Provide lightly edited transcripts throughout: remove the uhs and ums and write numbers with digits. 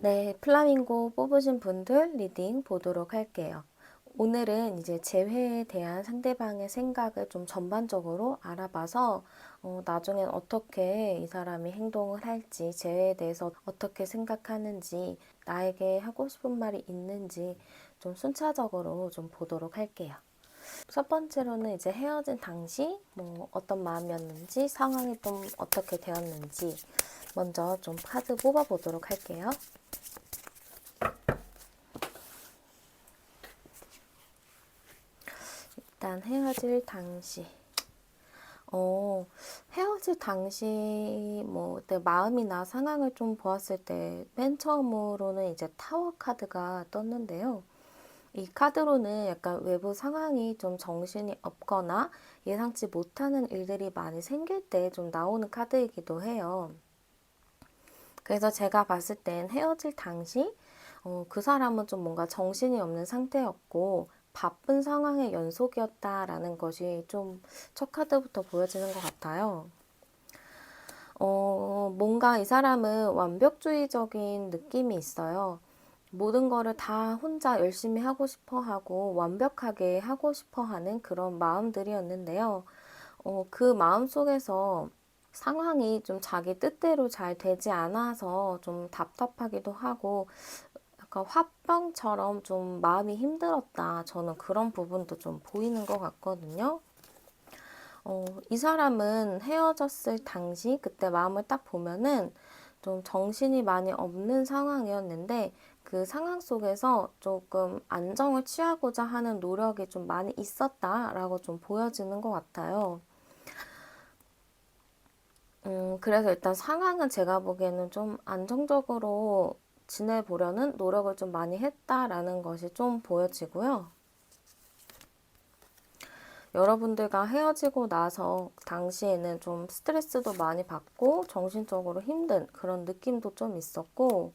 네, 플라밍고 뽑으신 분들 리딩 보도록 할게요. 오늘은 이제 재회에 대한 상대방의 생각을 좀 전반적으로 알아봐서 나중엔 어떻게 이 사람이 행동을 할지, 재회에 대해서 어떻게 생각하는지, 나에게 하고 싶은 말이 있는지 좀 순차적으로 좀 보도록 할게요. 첫 번째로는 이제 헤어진 당시 어떤 마음이었는지, 상황이 좀 어떻게 되었는지 먼저 좀 카드 뽑아보도록 할게요. 일단 헤어질 당시 헤어질 당시 내 마음이나 상황을 좀 보았을 때 맨 처음으로는 이제 타워 카드가 떴는데요. 이 카드로는 약간 외부 상황이 좀 정신이 없거나 예상치 못하는 일들이 많이 생길 때 좀 나오는 카드이기도 해요. 그래서 제가 봤을 땐 헤어질 당시 그 사람은 좀 뭔가 정신이 없는 상태였고 바쁜 상황의 연속이었다라는 것이 좀 첫 카드부터 보여지는 것 같아요. 뭔가 이 사람은 완벽주의적인 느낌이 있어요. 모든 거를 다 혼자 열심히 하고 싶어 하고 완벽하게 하고 싶어 하는 그런 마음들이었는데요. 그 마음 속에서 상황이 좀 자기 뜻대로 잘 되지 않아서 좀 답답하기도 하고 약간 화병처럼 좀 마음이 힘들었다. 저는 그런 부분도 좀 보이는 것 같거든요. 이 사람은 헤어졌을 당시 그때 마음을 딱 보면은 좀 정신이 많이 없는 상황이었는데 그 상황 속에서 조금 안정을 취하고자 하는 노력이 좀 많이 있었다라고 좀 보여지는 것 같아요. 그래서 일단 상황은 제가 보기에는 좀 안정적으로 지내보려는 노력을 좀 많이 했다라는 것이 좀 보여지고요. 여러분들과 헤어지고 나서 당시에는 좀 스트레스도 많이 받고 정신적으로 힘든 그런 느낌도 좀 있었고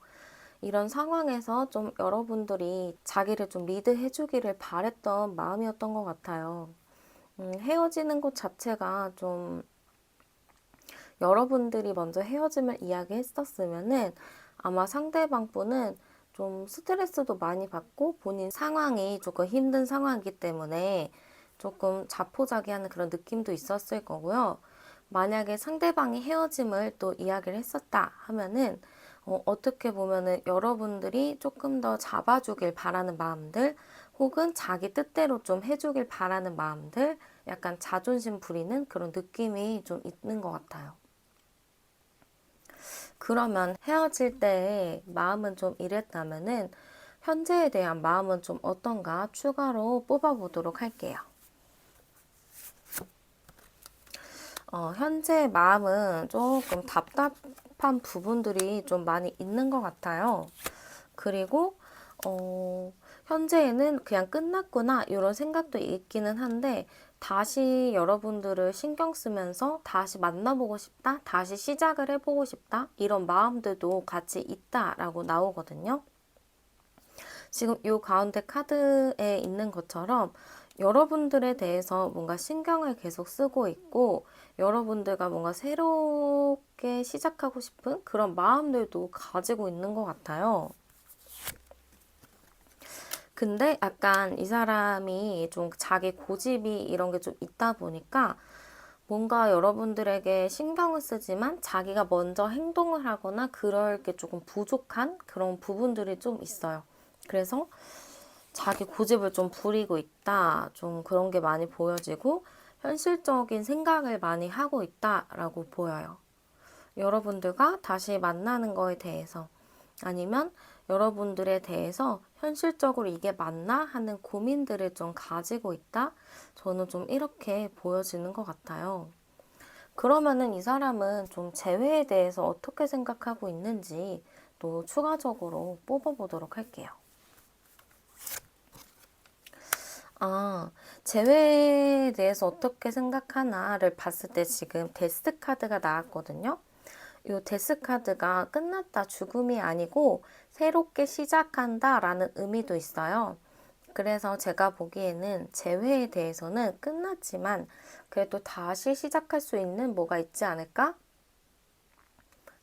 이런 상황에서 좀 여러분들이 자기를 좀 리드해 주기를 바랬던 마음이었던 것 같아요. 헤어지는 것 자체가 좀 여러분들이 먼저 헤어짐을 이야기했었으면은 아마 상대방 분은 좀 스트레스도 많이 받고 본인 상황이 조금 힘든 상황이기 때문에 조금 자포자기하는 그런 느낌도 있었을 거고요. 만약에 상대방이 헤어짐을 또 이야기를 했었다 하면은 어떻게 보면은 여러분들이 조금 더 잡아주길 바라는 마음들 혹은 자기 뜻대로 좀 해주길 바라는 마음들 약간 자존심 부리는 그런 느낌이 좀 있는 것 같아요. 그러면 헤어질 때 마음은 좀 이랬다면은 현재에 대한 마음은 좀 어떤가 추가로 뽑아보도록 할게요. 현재 마음은 조금 답답한 부분들이 좀 많이 있는 것 같아요. 그리고 현재에는 그냥 끝났구나 이런 생각도 있기는 한데 다시 여러분들을 신경 쓰면서 다시 만나보고 싶다, 다시 시작을 해보고 싶다 이런 마음들도 같이 있다라고 나오거든요. 지금 이 가운데 카드에 있는 것처럼 여러분들에 대해서 뭔가 신경을 계속 쓰고 있고 여러분들과 뭔가 새롭게 시작하고 싶은 그런 마음들도 가지고 있는 것 같아요. 근데 약간 이 사람이 좀 자기 고집이 이런 게 좀 있다 보니까 뭔가 여러분들에게 신경을 쓰지만 자기가 먼저 행동을 하거나 그럴 게 조금 부족한 그런 부분들이 좀 있어요. 그래서 자기 고집을 좀 부리고 있다. 좀 그런 게 많이 보여지고 현실적인 생각을 많이 하고 있다라고 보여요. 여러분들과 다시 만나는 거에 대해서 아니면 여러분들에 대해서 현실적으로 이게 맞나 하는 고민들을 좀 가지고 있다. 저는 좀 이렇게 보여지는 것 같아요. 그러면은 이 사람은 좀 재회에 대해서 어떻게 생각하고 있는지 또 추가적으로 뽑아보도록 할게요. 재회에 대해서 어떻게 생각하나를 봤을 때 지금 데스 카드가 나왔거든요. 이 데스 카드가 끝났다, 죽음이 아니고 새롭게 시작한다 라는 의미도 있어요. 그래서 제가 보기에는 재회에 대해서는 끝났지만 그래도 다시 시작할 수 있는 뭐가 있지 않을까?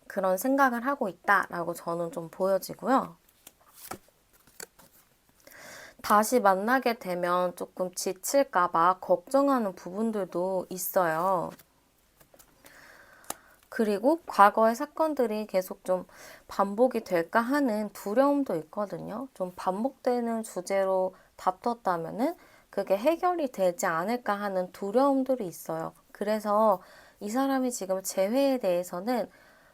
그런 생각을 하고 있다라고 저는 좀 보여지고요. 다시 만나게 되면 조금 지칠까봐 걱정하는 부분들도 있어요. 그리고 과거의 사건들이 계속 좀 반복이 될까 하는 두려움도 있거든요. 좀 반복되는 주제로 다퉜다면은 그게 해결이 되지 않을까 하는 두려움들이 있어요. 그래서 이 사람이 지금 재회에 대해서는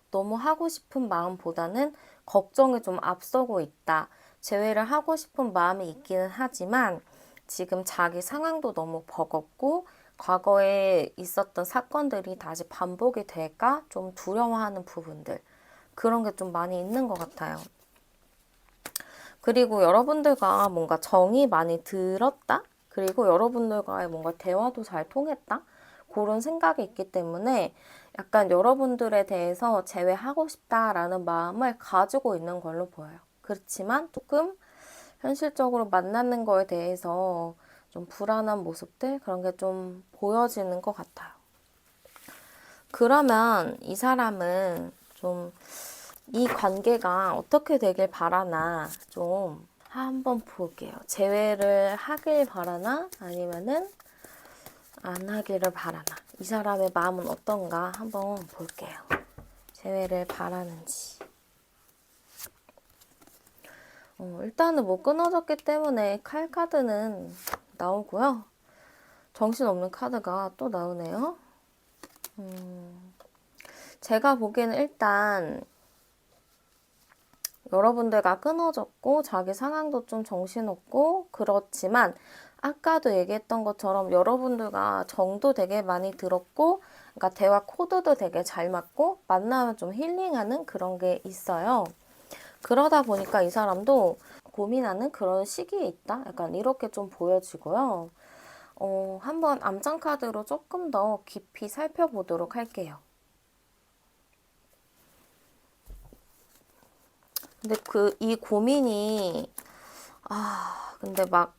너무 하고 싶은 마음보다는 걱정이 좀 앞서고 있다. 재회를 하고 싶은 마음이 있기는 하지만 지금 자기 상황도 너무 버겁고 과거에 있었던 사건들이 다시 반복이 될까 좀 두려워하는 부분들 그런 게 좀 많이 있는 것 같아요. 그리고 여러분들과 뭔가 정이 많이 들었다? 그리고 여러분들과의 뭔가 대화도 잘 통했다? 그런 생각이 있기 때문에 약간 여러분들에 대해서 제외하고 싶다라는 마음을 가지고 있는 걸로 보여요. 그렇지만 조금 현실적으로 만나는 거에 대해서 좀 불안한 모습들 그런 게 좀 보여지는 것 같아요. 그러면 이 사람은 좀 이 관계가 어떻게 되길 바라나 좀 한번 볼게요. 재회를 하길 바라나 아니면은 안 하기를 바라나 이 사람의 마음은 어떤가 한번 볼게요. 재회를 바라는지. 일단은 뭐 끊어졌기 때문에 칼 카드는 나오고요. 정신없는 카드가 또 나오네요. 제가 보기에는 일단 여러분들과 끊어졌고 자기 상황도 좀 정신없고 그렇지만 아까도 얘기했던 것처럼 여러분들과 정도 되게 많이 들었고 그러니까 대화 코드도 되게 잘 맞고 만나면 좀 힐링하는 그런 게 있어요. 그러다 보니까 이 사람도 고민하는 그런 시기에 있다? 약간 이렇게 좀 보여지고요. 한번 암장 카드로 조금 더 깊이 살펴보도록 할게요. 근데 이 고민이, 근데 막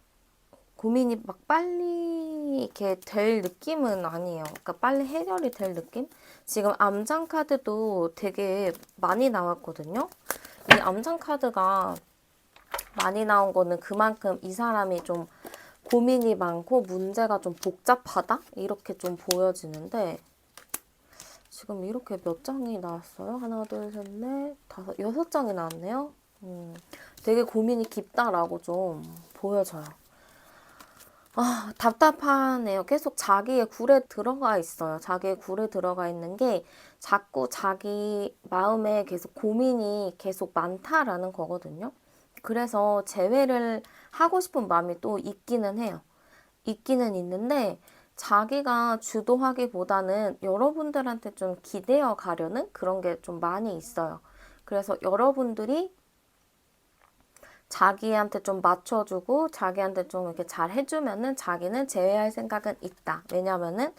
고민이 막 빨리 이렇게 될 느낌은 아니에요. 그러니까 빨리 해결이 될 느낌? 지금 암장 카드도 되게 많이 나왔거든요. 이 암장 카드가 많이 나온 거는 그만큼 이 사람이 좀 고민이 많고 문제가 좀 복잡하다? 이렇게 좀 보여지는데 지금 이렇게 몇 장이 나왔어요? 하나, 둘, 셋, 넷, 다섯, 6장이 나왔네요. 되게 고민이 깊다라고 좀 보여져요. 아, 답답하네요. 계속 자기의 굴에 들어가 있어요. 자기의 굴에 들어가 있는 게 자꾸 자기 마음에 계속 고민이 계속 많다라는 거거든요. 그래서 재회를 하고 싶은 마음이 또 있기는 해요. 있기는 있는데 자기가 주도하기보다는 여러분들한테 좀 기대어 가려는 그런 게 좀 많이 있어요. 그래서 여러분들이 자기한테 좀 맞춰주고 자기한테 좀 이렇게 잘 해주면은 자기는 제외할 생각은 있다. 왜냐면은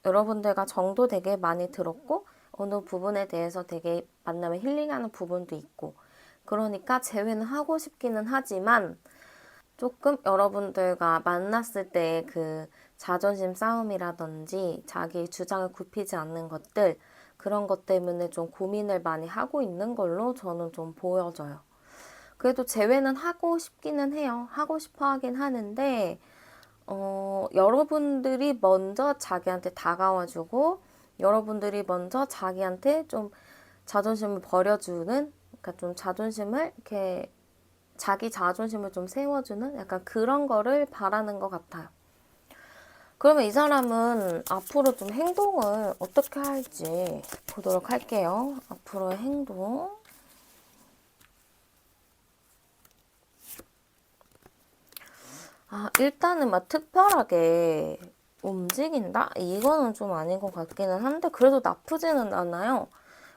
여러분들과 정도 되게 많이 들었고 어느 부분에 대해서 되게 만나면 힐링하는 부분도 있고 그러니까 제외는 하고 싶기는 하지만 조금 여러분들과 만났을 때 그 자존심 싸움이라든지 자기 주장을 굽히지 않는 것들 그런 것 때문에 좀 고민을 많이 하고 있는 걸로 저는 좀 보여져요. 그래도 재회는 하고 싶기는 해요. 하고 싶어 하긴 하는데, 여러분들이 먼저 자기한테 다가와주고, 여러분들이 먼저 자기한테 좀 자존심을 버려주는, 그러니까 좀 자존심을 이렇게 자기 자존심을 좀 세워주는 약간 그런 거를 바라는 것 같아요. 그러면 이 사람은 앞으로 좀 행동을 어떻게 할지 보도록 할게요. 앞으로의 행동. 아, 일단은 막 특별하게 움직인다? 이거는 좀 아닌 것 같기는 한데, 그래도 나쁘지는 않아요.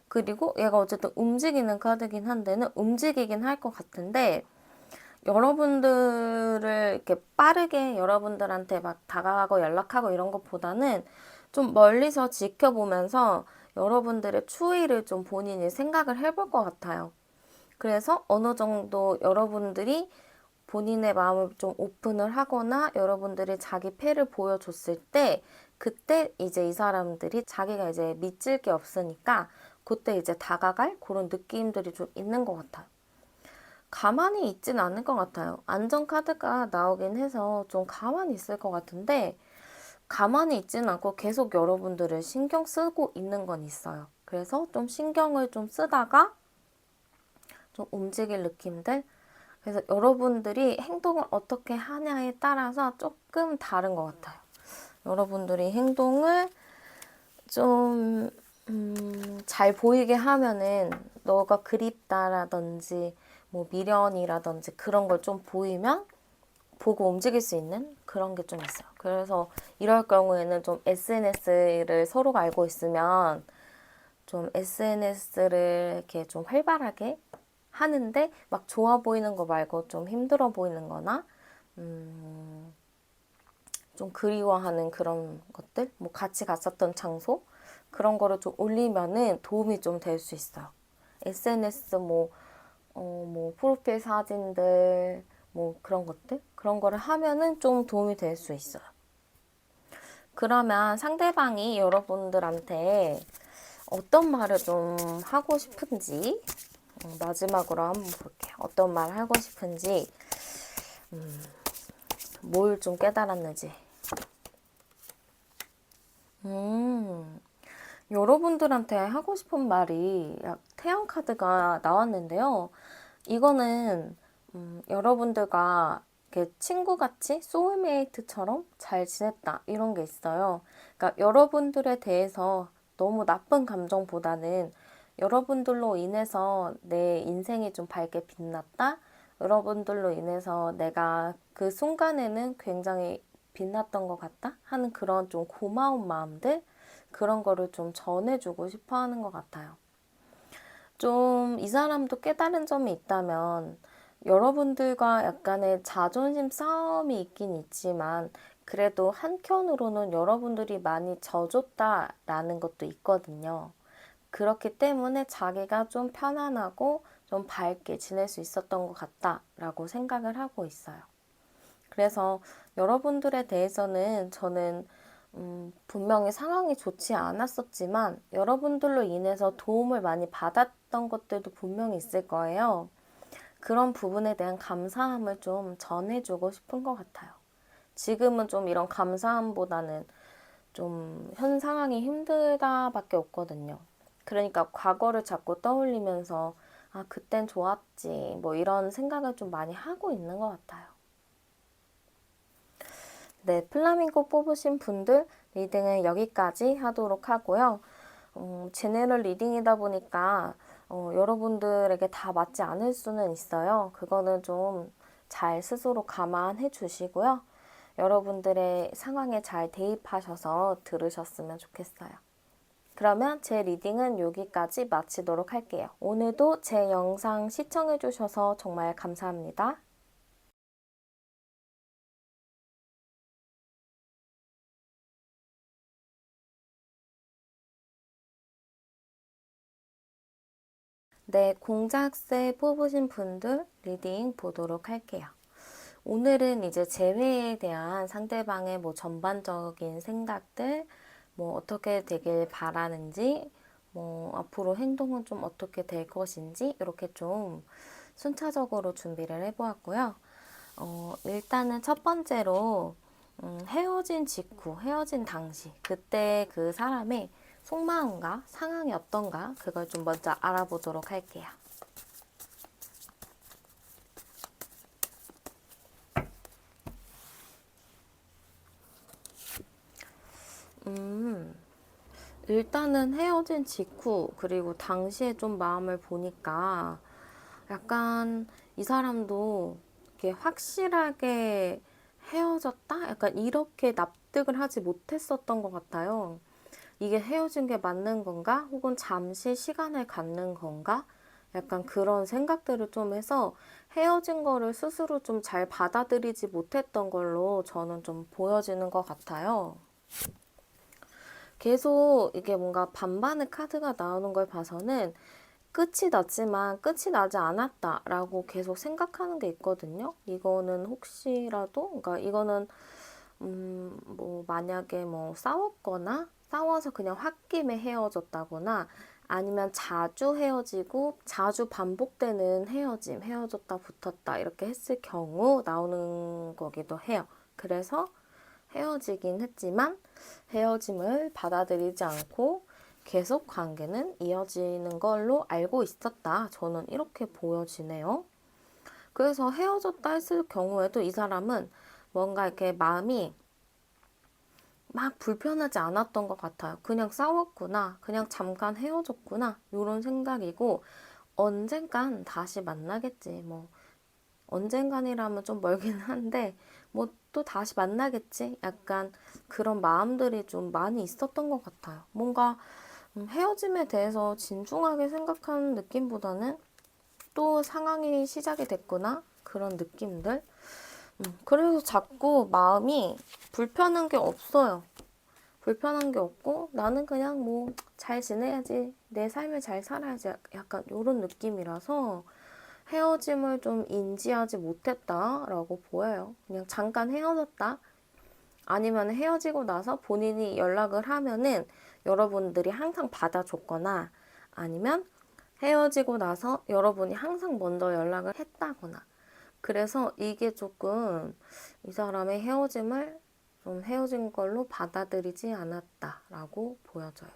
그리고 얘가 어쨌든 움직이는 카드긴 한데는 움직이긴 할 것 같은데, 여러분들을 이렇게 빠르게 여러분들한테 막 다가가고 연락하고 이런 것보다는 좀 멀리서 지켜보면서 여러분들의 추이를 좀 본인이 생각을 해볼 것 같아요. 그래서 어느 정도 여러분들이 본인의 마음을 좀 오픈을 하거나 여러분들이 자기 패를 보여줬을 때 그때 이제 이 사람들이 자기가 이제 믿질 게 없으니까 그때 이제 다가갈 그런 느낌들이 좀 있는 것 같아요. 가만히 있진 않을 것 같아요. 안전 카드가 나오긴 해서 좀 가만히 있을 것 같은데 가만히 있지는 않고 계속 여러분들을 신경 쓰고 있는 건 있어요. 그래서 좀 신경을 좀 쓰다가 좀 움직일 느낌들. 그래서 여러분들이 행동을 어떻게 하냐에 따라서 조금 다른 것 같아요. 여러분들이 행동을 좀, 잘 보이게 하면은 너가 그립다라든지 뭐 미련이라든지 그런 걸 좀 보이면 보고 움직일 수 있는 그런 게 좀 있어요. 그래서 이럴 경우에는 좀 SNS를 서로가 알고 있으면 좀 SNS를 이렇게 좀 활발하게 하는데 막 좋아 보이는 거 말고 좀 힘들어 보이는 거나 좀 그리워하는 그런 것들 뭐 같이 갔었던 장소 그런 거를 좀 올리면은 도움이 좀 될 수 있어요. SNS 뭐 프로필 사진들 뭐 그런 것들 그런 거를 하면은 좀 도움이 될 수 있어요. 그러면 상대방이 여러분들한테 어떤 말을 좀 하고 싶은지 마지막으로 한번 볼게요. 어떤 말 하고 싶은지 뭘 좀 깨달았는지 여러분들한테 하고 싶은 말이 태양 카드가 나왔는데요. 이거는 여러분들과 이렇게 친구같이 소울메이트처럼 잘 지냈다 이런 게 있어요. 그러니까 여러분들에 대해서 너무 나쁜 감정보다는 여러분들로 인해서 내 인생이 좀 밝게 빛났다. 여러분들로 인해서 내가 그 순간에는 굉장히 빛났던 것 같다 하는 그런 좀 고마운 마음들 그런 거를 좀 전해주고 싶어 하는 것 같아요. 좀 이 사람도 깨달은 점이 있다면 여러분들과 약간의 자존심 싸움이 있긴 있지만 그래도 한켠으로는 여러분들이 많이 져줬다라는 것도 있거든요. 그렇기 때문에 자기가 좀 편안하고 좀 밝게 지낼 수 있었던 것 같다라고 생각을 하고 있어요. 그래서 여러분들에 대해서는 저는 분명히 상황이 좋지 않았었지만 여러분들로 인해서 도움을 많이 받았던 것들도 분명히 있을 거예요. 그런 부분에 대한 감사함을 좀 전해주고 싶은 것 같아요. 지금은 좀 이런 감사함보다는 좀 현 상황이 힘들다밖에 없거든요. 그러니까 과거를 자꾸 떠올리면서 아, 그땐 좋았지. 뭐 이런 생각을 좀 많이 하고 있는 것 같아요. 네, 플라밍고 뽑으신 분들 리딩은 여기까지 하도록 하고요. 제네럴 리딩이다 보니까 여러분들에게 다 맞지 않을 수는 있어요. 그거는 좀 잘 스스로 감안해 주시고요. 여러분들의 상황에 잘 대입하셔서 들으셨으면 좋겠어요. 그러면 제 리딩은 여기까지 마치도록 할게요. 오늘도 제 영상 시청해 주셔서 정말 감사합니다. 네, 공작새 뽑으신 분들 리딩 보도록 할게요. 오늘은 이제 재회에 대한 상대방의 뭐 전반적인 생각들, 뭐 어떻게 되길 바라는지, 뭐 앞으로 행동은 좀 어떻게 될 것인지 이렇게 좀 순차적으로 준비를 해보았고요. 일단은 첫 번째로 헤어진 직후, 헤어진 당시, 그때 그 사람의 속마음과 상황이 어떤가 그걸 좀 먼저 알아보도록 할게요. 음, 일단은 헤어진 직후, 그리고 당시에 좀 마음을 보니까 약간 이 사람도 이렇게 확실하게 헤어졌다? 약간 이렇게 납득을 하지 못했었던 것 같아요. 이게 헤어진 게 맞는 건가? 혹은 잠시 시간을 갖는 건가? 약간 그런 생각들을 좀 해서 헤어진 거를 스스로 좀 잘 받아들이지 못했던 걸로 저는 좀 보여지는 것 같아요. 계속 이게 뭔가 반반의 카드가 나오는 걸 봐서는 끝이 났지만 끝이 나지 않았다라고 계속 생각하는 게 있거든요. 이거는 혹시라도, 그러니까 이거는 뭐 만약에 뭐 싸웠거나 싸워서 그냥 홧김에 헤어졌다거나 아니면 자주 헤어지고 자주 반복되는 헤어짐, 헤어졌다 붙었다 이렇게 했을 경우 나오는 거기도 해요. 그래서 헤어지긴 했지만 헤어짐을 받아들이지 않고 계속 관계는 이어지는 걸로 알고 있었다. 저는 이렇게 보여지네요. 그래서 헤어졌다 했을 경우에도 이 사람은 뭔가 이렇게 마음이 막 불편하지 않았던 것 같아요. 그냥 싸웠구나, 그냥 잠깐 헤어졌구나, 이런 생각이고, 언젠간 다시 만나겠지. 뭐, 언젠간이라면 좀 멀긴 한데, 뭐 또 다시 만나겠지? 약간 그런 마음들이 좀 많이 있었던 것 같아요. 뭔가 헤어짐에 대해서 진중하게 생각하는 느낌보다는 또 상황이 시작이 됐구나? 그런 느낌들? 그래서 자꾸 마음이 불편한 게 없어요. 불편한 게 없고 나는 그냥 뭐 잘 지내야지. 내 삶을 잘 살아야지. 약간 이런 느낌이라서 헤어짐을 좀 인지하지 못했다라고 보여요. 그냥 잠깐 헤어졌다. 아니면 헤어지고 나서 본인이 연락을 하면은 여러분들이 항상 받아줬거나 아니면 헤어지고 나서 여러분이 항상 먼저 연락을 했다거나 그래서 이게 조금 이 사람의 헤어짐을 좀 헤어진 걸로 받아들이지 않았다라고 보여져요.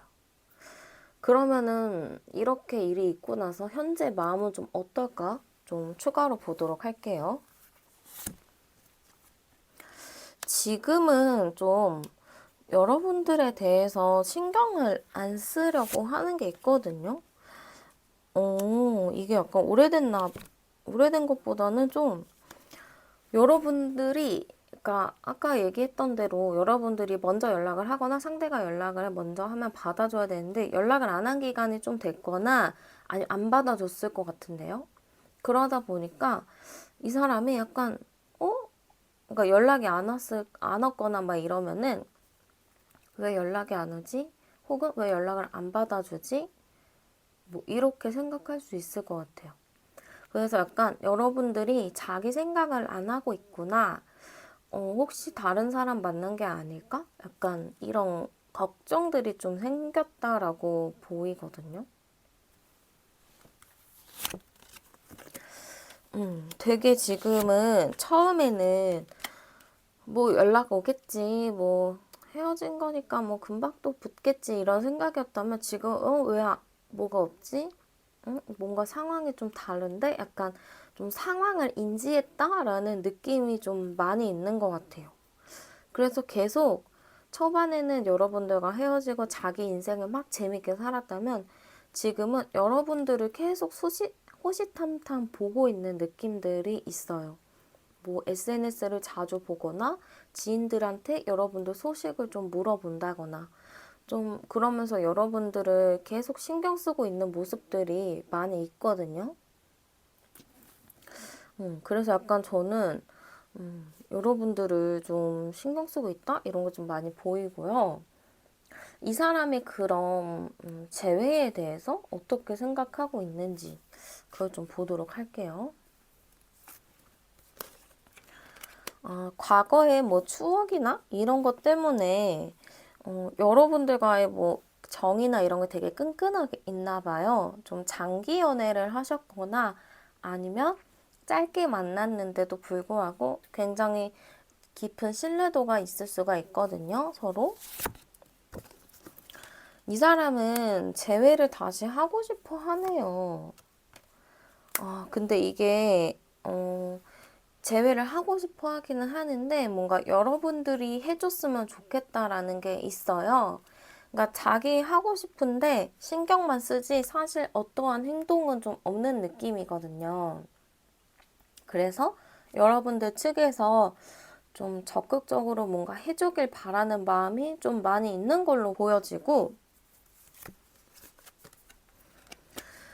그러면은 이렇게 일이 있고 나서 현재 마음은 좀 어떨까? 좀 추가로 보도록 할게요. 지금은 좀 여러분들에 대해서 신경을 안 쓰려고 하는 게 있거든요. 이게 약간 오래된 것보다는 좀 여러분들이, 그러니까 아까 얘기했던 대로 여러분들이 먼저 연락을 하거나 상대가 연락을 먼저 하면 받아줘야 되는데 연락을 안 한 기간이 좀 됐거나 아니 안 받아줬을 것 같은데요. 그러다 보니까 이 사람이 약간 그러니까 연락이 안 왔거나 막 이러면은 왜 연락이 안 오지? 혹은 왜 연락을 안 받아주지? 뭐 이렇게 생각할 수 있을 것 같아요. 그래서 약간 여러분들이 자기 생각을 안 하고 있구나. 혹시 다른 사람 만난 게 아닐까? 약간 이런 걱정들이 좀 생겼다라고 보이거든요. 되게 지금은 처음에는 뭐 연락 오겠지, 뭐 헤어진 거니까 뭐 금방 또 붙겠지 이런 생각이었다면 지금 왜 뭐가 없지? 뭔가 상황이 좀 다른데 약간 좀 상황을 인지했다라는 느낌이 좀 많이 있는 것 같아요. 그래서 계속 초반에는 여러분들과 헤어지고 자기 인생을 막 재밌게 살았다면 지금은 여러분들을 계속 호시탐탐 보고 있는 느낌들이 있어요. 뭐 SNS를 자주 보거나 지인들한테 여러분들 소식을 좀 물어본다거나 좀 그러면서 여러분들을 계속 신경 쓰고 있는 모습들이 많이 있거든요. 그래서 약간 저는 여러분들을 좀 신경 쓰고 있다? 이런 거 좀 많이 보이고요. 이 사람이 그런 재회에 대해서 어떻게 생각하고 있는지 그걸 좀 보도록 할게요. 과거의 뭐 추억이나 이런 것 때문에 여러분들과의 뭐 정이나 이런 게 되게 끈끈하게 있나 봐요. 좀 장기 연애를 하셨거나 아니면 짧게 만났는데도 불구하고 굉장히 깊은 신뢰도가 있을 수가 있거든요, 서로. 이 사람은 재회를 다시 하고 싶어 하네요. 근데 이게, 재회를 하고 싶어 하기는 하는데 뭔가 여러분들이 해줬으면 좋겠다라는 게 있어요. 그러니까 자기 하고 싶은데 신경만 쓰지 사실 어떠한 행동은 좀 없는 느낌이거든요. 그래서 여러분들 측에서 좀 적극적으로 뭔가 해주길 바라는 마음이 좀 많이 있는 걸로 보여지고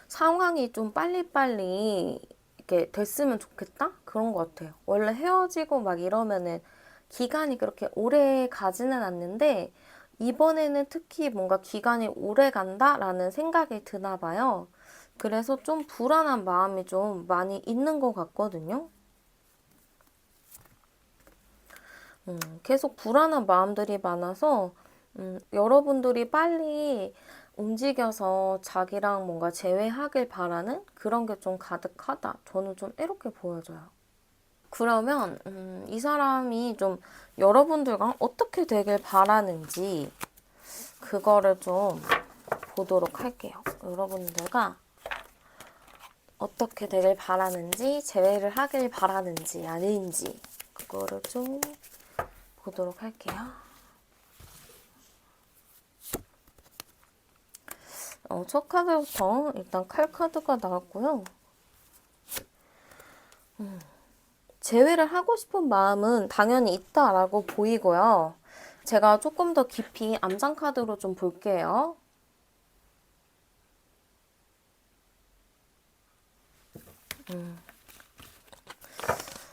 상황이 좀 빨리빨리 이렇게 됐으면 좋겠다? 그런 것 같아요. 원래 헤어지고 막 이러면은 기간이 그렇게 오래 가지는 않는데 이번에는 특히 뭔가 기간이 오래 간다라는 생각이 드나 봐요. 그래서 좀 불안한 마음이 좀 많이 있는 것 같거든요. 계속 불안한 마음들이 많아서 여러분들이 빨리 움직여서 자기랑 뭔가 재회하길 바라는 그런 게 좀 가득하다. 저는 좀 이렇게 보여져요. 그러면 이 사람이 좀 여러분들과 어떻게 되길 바라는지 그거를 좀 보도록 할게요. 여러분들과 어떻게 되길 바라는지, 재회를 하길 바라는지 아닌지 그거를 좀 보도록 할게요. 첫 카드부터 일단 칼 카드가 나왔고요. 재회를 하고 싶은 마음은 당연히 있다라고 보이고요. 제가 조금 더 깊이 암상 카드로 좀 볼게요.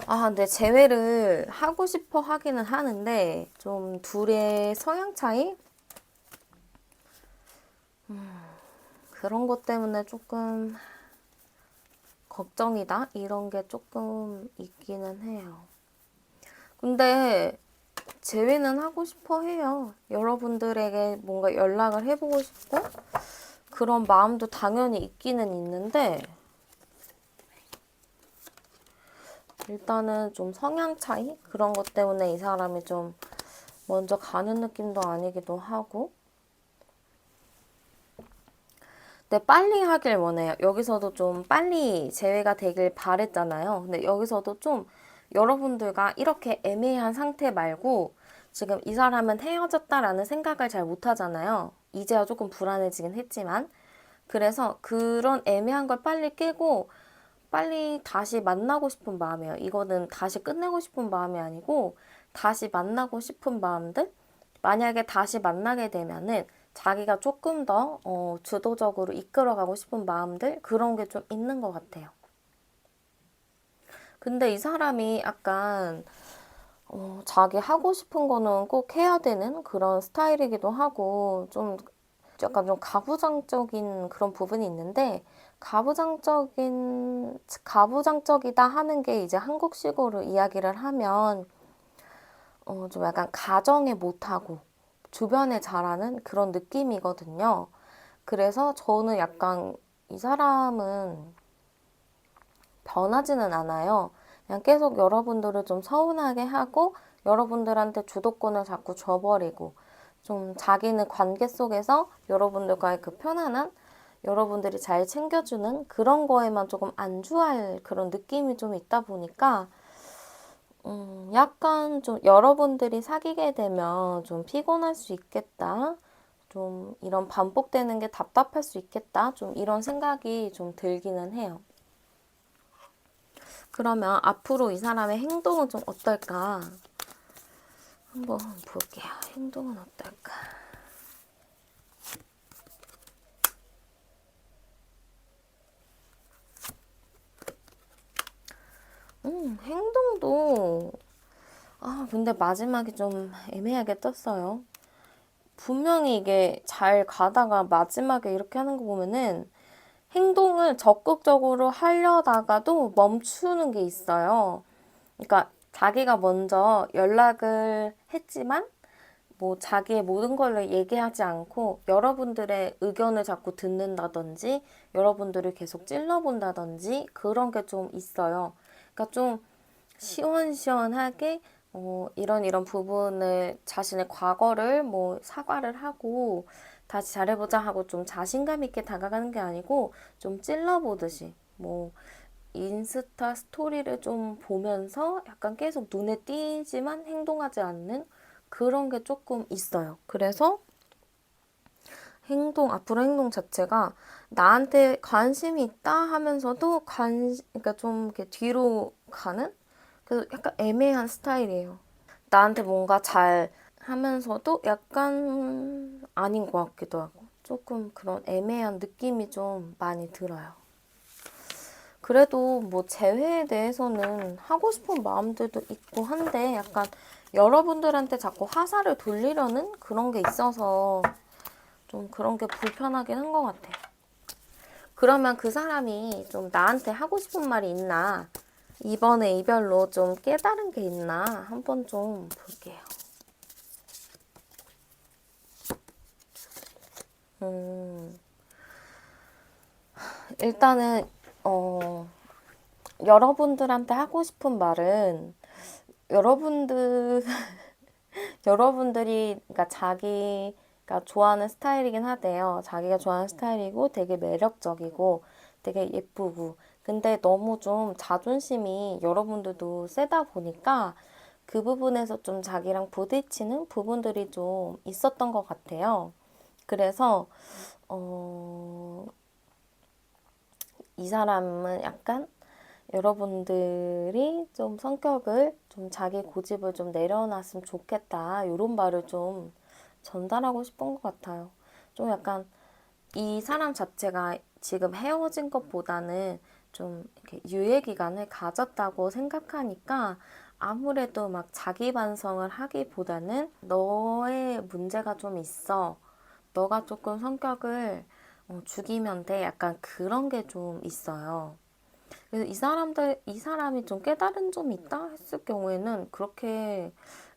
근데 재회를 하고 싶어 하기는 하는데 좀 둘의 성향 차이? 그런 것 때문에 조금 걱정이다? 이런 게 조금 있기는 해요. 근데 재회는 하고 싶어 해요. 여러분들에게 뭔가 연락을 해보고 싶고 그런 마음도 당연히 있기는 있는데 일단은 좀 성향 차이? 그런 것 때문에 이 사람이 좀 먼저 가는 느낌도 아니기도 하고 근데 빨리 하길 원해요. 여기서도 좀 빨리 재회가 되길 바랬잖아요. 근데 여기서도 좀 여러분들과 이렇게 애매한 상태 말고 지금 이 사람은 헤어졌다라는 생각을 잘 못하잖아요. 이제야 조금 불안해지긴 했지만 그래서 그런 애매한 걸 빨리 깨고 빨리 다시 만나고 싶은 마음이에요. 이거는 다시 끝내고 싶은 마음이 아니고 다시 만나고 싶은 마음들? 만약에 다시 만나게 되면은 자기가 조금 더 주도적으로 이끌어가고 싶은 마음들? 그런 게 좀 있는 것 같아요. 근데 이 사람이 약간 자기 하고 싶은 거는 꼭 해야 되는 그런 스타일이기도 하고 좀 약간 좀 가부장적인 그런 부분이 있는데 가부장적이다 하는 게 이제 한국식으로 이야기를 하면 좀 약간 가정에 못하고 주변에 잘하는 그런 느낌이거든요. 그래서 저는 약간 이 사람은 변하지는 않아요. 그냥 계속 여러분들을 좀 서운하게 하고 여러분들한테 주도권을 자꾸 줘버리고 좀 자기는 관계 속에서 여러분들과의 그 편안한 여러분들이 잘 챙겨주는 그런 거에만 조금 안주할 그런 느낌이 좀 있다 보니까 약간 좀 여러분들이 사귀게 되면 좀 피곤할 수 있겠다. 좀 이런 반복되는 게 답답할 수 있겠다. 좀 이런 생각이 좀 들기는 해요. 그러면 앞으로 이 사람의 행동은 좀 어떨까? 한번 볼게요. 행동은 어떨까? 행동도, 근데 마지막에 좀 애매하게 떴어요. 분명히 이게 잘 가다가 마지막에 이렇게 하는 거 보면은 행동을 적극적으로 하려다가도 멈추는 게 있어요. 그러니까 자기가 먼저 연락을 했지만 뭐 자기의 모든 걸 얘기하지 않고 여러분들의 의견을 자꾸 듣는다든지 여러분들을 계속 찔러본다든지 그런 게 좀 있어요. 그러니까 좀 시원시원하게 이런 부분을 자신의 과거를 뭐 사과를 하고 다시 잘해보자 하고 좀 자신감 있게 다가가는 게 아니고 좀 찔러보듯이 뭐 인스타 스토리를 좀 보면서 약간 계속 눈에 띄지만 행동하지 않는 그런 게 조금 있어요. 그래서 앞으로 행동 자체가 나한테 관심이 있다 하면서도 그러니까 좀 이렇게 뒤로 가는? 그래서 약간 애매한 스타일이에요. 나한테 뭔가 잘 하면서도 약간 아닌 것 같기도 하고 조금 그런 애매한 느낌이 좀 많이 들어요. 그래도 뭐 재회에 대해서는 하고 싶은 마음들도 있고 한데 약간 여러분들한테 자꾸 화살을 돌리려는 그런 게 있어서 좀 그런 게 불편하긴 한 것 같아. 그러면 그 사람이 좀 나한테 하고 싶은 말이 있나? 이번에 이별로 좀 깨달은 게 있나? 한번 좀 볼게요. 음, 일단은, 여러분들한테 하고 싶은 말은 여러분들, 여러분들이, 그러니까 자기가 좋아하는 스타일이긴 하대요. 자기가 좋아하는 스타일이고 되게 매력적이고 되게 예쁘고. 근데 너무 좀 자존심이 여러분들도 세다 보니까 그 부분에서 좀 자기랑 부딪히는 부분들이 좀 있었던 것 같아요. 그래서, 어, 이 사람은 약간 여러분들이 좀 성격을 좀 자기 고집을 좀 내려놨으면 좋겠다. 이런 말을 좀 전달하고 싶은 것 같아요. 좀 약간 이 사람 자체가 지금 헤어진 것보다는 좀 이렇게 유예 기간을 가졌다고 생각하니까 아무래도 막 자기 반성을 하기보다는 너의 문제가 좀 있어. 너가 조금 성격을 죽이면 돼. 약간 그런 게 좀 있어요. 그래서 이 사람이 좀 깨달은 점이 있다 했을 경우에는 그렇게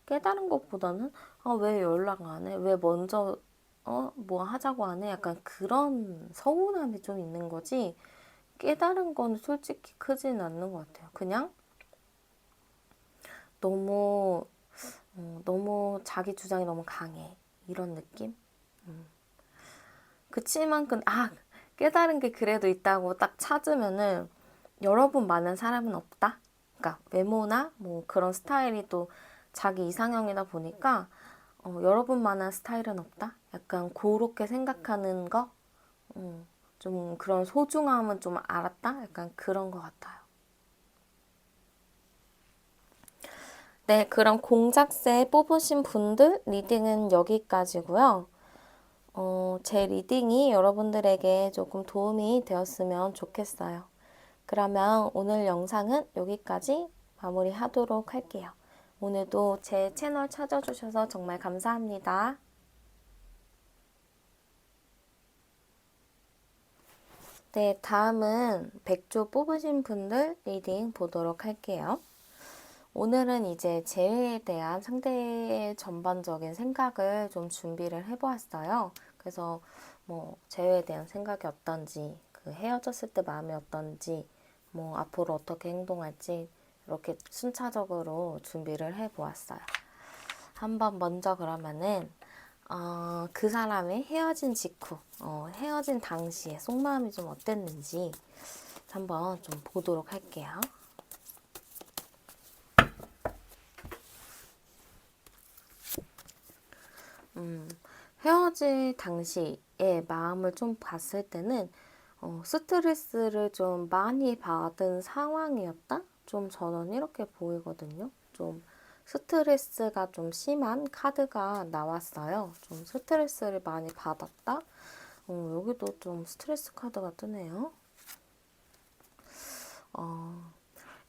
깨달은 것보다는 왜 연락 안 해? 왜 먼저 뭐 하자고 안 해? 약간 그런 서운함이 좀 있는 거지. 깨달은 건 솔직히 크진 않는 것 같아요. 그냥 너무 너무 자기 주장이 너무 강해. 이런 느낌? 그치만 깨달은 게 그래도 있다고 딱 찾으면은 여러분 많은 사람은 없다. 그러니까 외모나 뭐 그런 스타일이 또 자기 이상형이다 보니까 여러분 만한 스타일은 없다. 약간 그렇게 생각하는 거, 좀 그런 소중함은 좀 알았다. 약간 그런 것 같아요. 네, 그럼 공작새 뽑으신 분들 리딩은 여기까지고요. 제 리딩이 여러분들에게 조금 도움이 되었으면 좋겠어요. 그러면 오늘 영상은 여기까지 마무리하도록 할게요. 오늘도 제 채널 찾아주셔서 정말 감사합니다. 네, 다음은 백조 뽑으신 분들 리딩 보도록 할게요. 오늘은 이제 재회에 대한 상대의 전반적인 생각을 좀 준비를 해보았어요. 그래서 뭐 재회에 대한 생각이 어떤지, 그 헤어졌을 때 마음이 어떤지, 뭐 앞으로 어떻게 행동할지 이렇게 순차적으로 준비를 해 보았어요. 한번 먼저 그러면은 그 사람의 헤어진 직후, 헤어진 당시에 속마음이 좀 어땠는지 한번 좀 보도록 할게요. 헤어질 당시의 마음을 좀 봤을 때는 스트레스를 좀 많이 받은 상황이었다? 좀 저는 이렇게 보이거든요. 좀 스트레스가 좀 심한 카드가 나왔어요. 좀 스트레스를 많이 받았다? 여기도 좀 스트레스 카드가 뜨네요.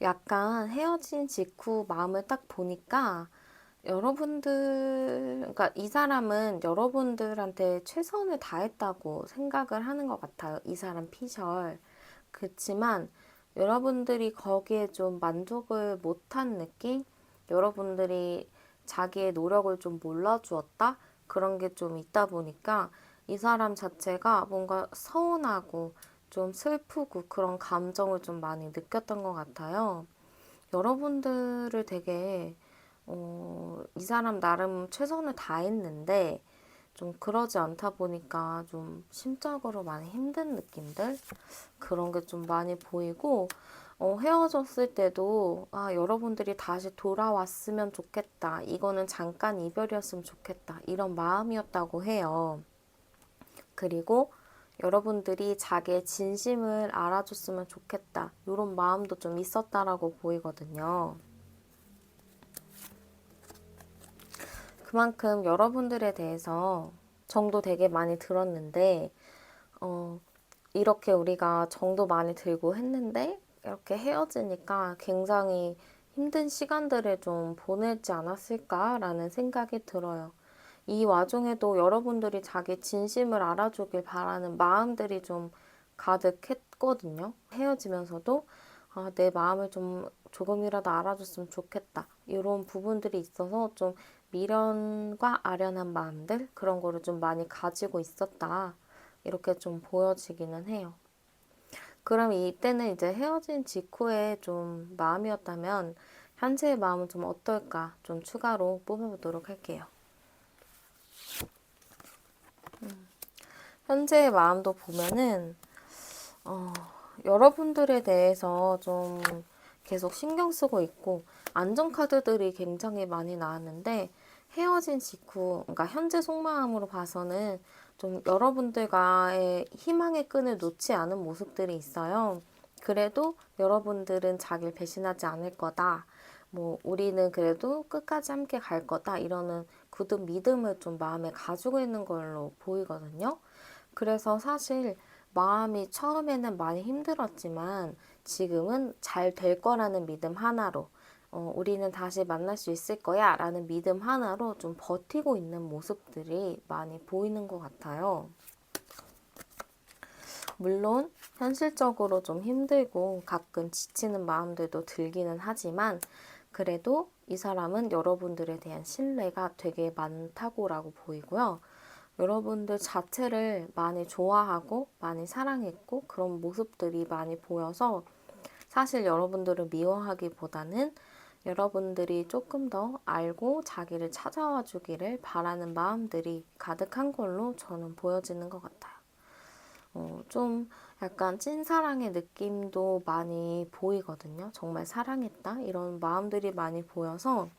약간 헤어진 직후 마음을 딱 보니까 그러니까 이 사람은 여러분들한테 최선을 다했다고 생각을 하는 것 같아요. 이 사람 피셜. 그렇지만 여러분들이 거기에 좀 만족을 못한 느낌? 여러분들이 자기의 노력을 좀 몰라주었다? 그런 게 좀 있다 보니까 이 사람 자체가 뭔가 서운하고 좀 슬프고 그런 감정을 좀 많이 느꼈던 것 같아요. 여러분들을 되게 이 사람 나름 최선을 다했는데 좀 그러지 않다 보니까 좀 심적으로 많이 힘든 느낌들 그런 게 좀 많이 보이고 헤어졌을 때도 여러분들이 다시 돌아왔으면 좋겠다. 이거는 잠깐 이별이었으면 좋겠다. 이런 마음이었다고 해요. 그리고 여러분들이 자기의 진심을 알아줬으면 좋겠다. 이런 마음도 좀 있었다라고 보이거든요. 그만큼 여러분들에 대해서 정도 되게 많이 들었는데, 이렇게 우리가 정도 많이 들고 했는데, 이렇게 헤어지니까 굉장히 힘든 시간들을 좀 보내지 않았을까라는 생각이 들어요. 이 와중에도 여러분들이 자기 진심을 알아주길 바라는 마음들이 좀 가득했거든요. 헤어지면서도 내 마음을 좀 조금이라도 알아줬으면 좋겠다. 이런 부분들이 있어서 좀 미련과 아련한 마음들 그런 거를 좀 많이 가지고 있었다. 이렇게 좀 보여지기는 해요. 그럼 이때는 이제 헤어진 직후에 좀 마음이었다면 현재의 마음은 좀 어떨까? 좀 추가로 뽑아보도록 할게요. 현재의 마음도 보면은 여러분들에 대해서 좀 계속 신경 쓰고 있고 안정 카드들이 굉장히 많이 나왔는데 헤어진 직후, 그러니까 현재 속마음으로 봐서는 좀 여러분들과의 희망의 끈을 놓지 않은 모습들이 있어요. 그래도 여러분들은 자기를 배신하지 않을 거다. 뭐 우리는 그래도 끝까지 함께 갈 거다. 이러는 굳은 믿음을 좀 마음에 가지고 있는 걸로 보이거든요. 그래서 사실 마음이 처음에는 많이 힘들었지만 지금은 잘 될 거라는 믿음 하나로 우리는 다시 만날 수 있을 거야 라는 믿음 하나로 좀 버티고 있는 모습들이 많이 보이는 것 같아요. 물론 현실적으로 좀 힘들고 가끔 지치는 마음들도 들기는 하지만 그래도 이 사람은 여러분들에 대한 신뢰가 되게 많다고라고 보이고요. 여러분들 자체를 많이 좋아하고 많이 사랑했고 그런 모습들이 많이 보여서 사실 여러분들을 미워하기보다는 여러분들이 조금 더 알고 자기를 찾아와 주기를 바라는 마음들이 가득한 걸로 저는 보여지는 것 같아요. 좀 약간 찐사랑의 느낌도 많이 보이거든요. 정말 사랑했다 이런 마음들이 많이 보여서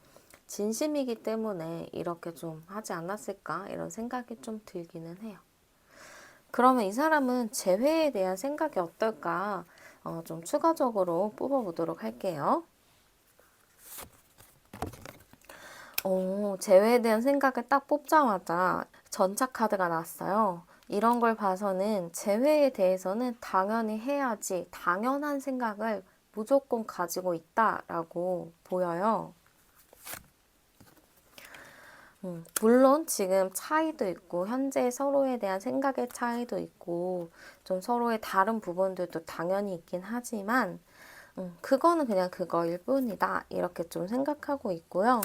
진심이기 때문에 이렇게 좀 하지 않았을까 이런 생각이 좀 들기는 해요. 그러면 이 사람은 재회에 대한 생각이 어떨까 좀 추가적으로 뽑아보도록 할게요. 재회에 대한 생각을 딱 뽑자마자 전차 카드가 나왔어요. 이런 걸 봐서는 재회에 대해서는 당연히 해야지 당연한 생각을 무조건 가지고 있다라고 보여요. 물론 지금 차이도 있고 현재 서로에 대한 생각의 차이도 있고 좀 서로의 다른 부분들도 당연히 있긴 하지만 그거는 그냥 그거일 뿐이다 이렇게 좀 생각하고 있고요.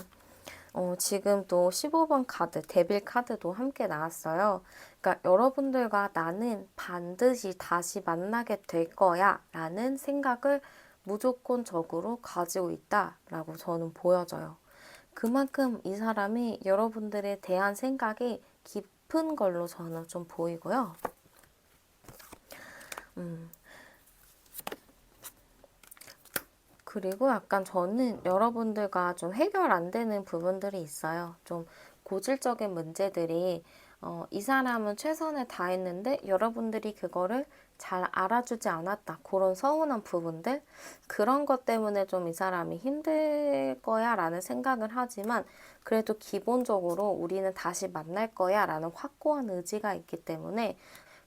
지금 또 15번 카드, 데빌 카드도 함께 나왔어요. 그러니까 여러분들과 나는 반드시 다시 만나게 될 거야 라는 생각을 무조건적으로 가지고 있다라고 저는 보여져요. 그만큼 이 사람이 여러분들에 대한 생각이 깊은 걸로 저는 좀 보이고요. 그리고 약간 저는 여러분들과 좀 해결 안 되는 부분들이 있어요. 좀 고질적인 문제들이 이 사람은 최선을 다했는데 여러분들이 그거를 잘 알아주지 않았다. 그런 서운한 부분들 그런 것 때문에 좀 이 사람이 힘들 거야 라는 생각을 하지만 그래도 기본적으로 우리는 다시 만날 거야 라는 확고한 의지가 있기 때문에